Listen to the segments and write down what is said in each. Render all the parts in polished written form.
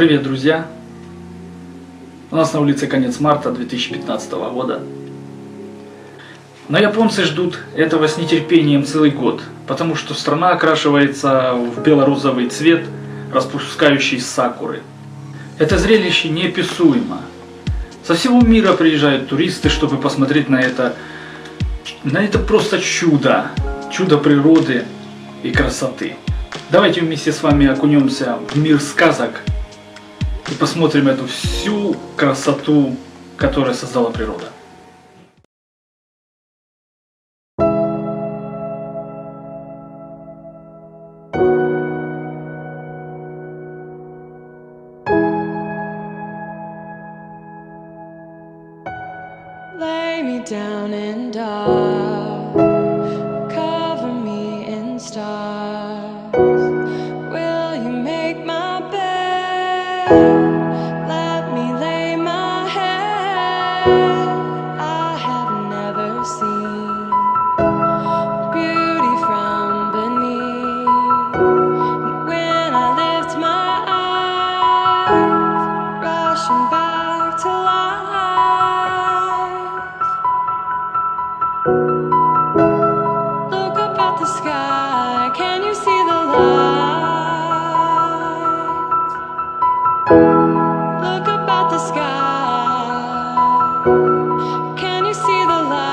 Привет, друзья! У нас на улице конец марта 2015 года. Но японцы ждут этого с нетерпением целый год, потому что страна окрашивается в бело-розовый цвет, распускающий сакуры. Это зрелище неописуемо. Со всего мира приезжают туристы, чтобы посмотреть на это просто чудо природы и красоты. Давайте вместе с вами окунемся в мир сказок и посмотрим эту всю красоту, которую создала природа. Lay me down in dark, cover me in stars. Will you make my bed? Let me lay my head. I have never seen beauty from beneath. And when I lift my eyes, rushing back to life. Look up at the sky, can you see the light? Look up at the sky, can you see the light?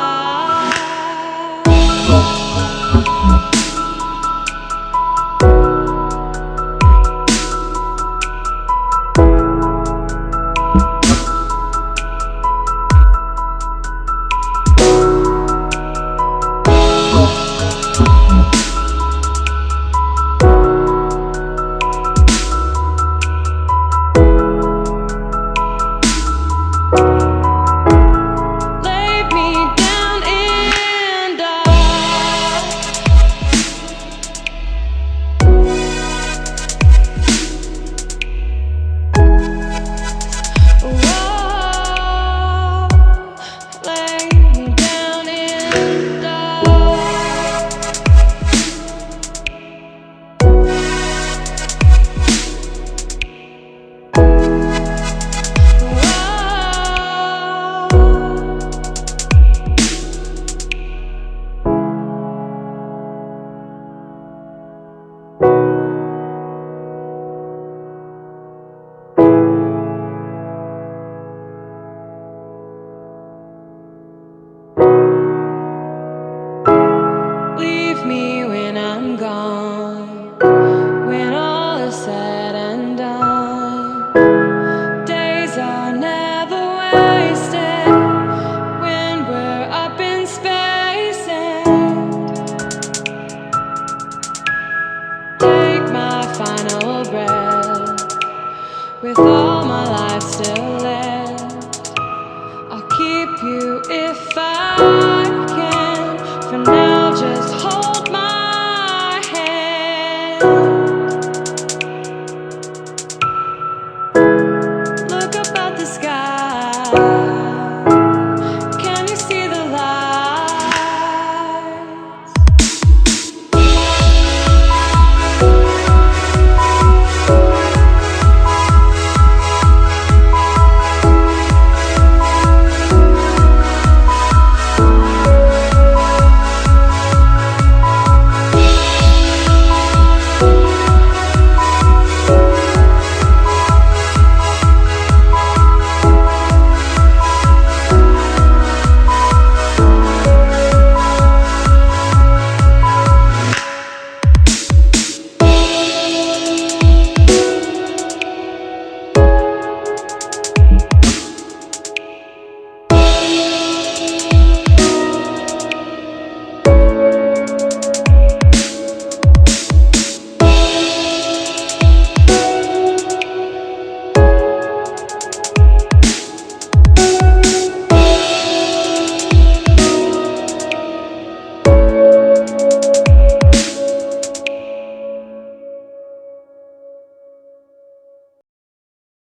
Leave me when I'm gone, when all is said and done. Days are never wasted when we're up in space. And take my final breath with all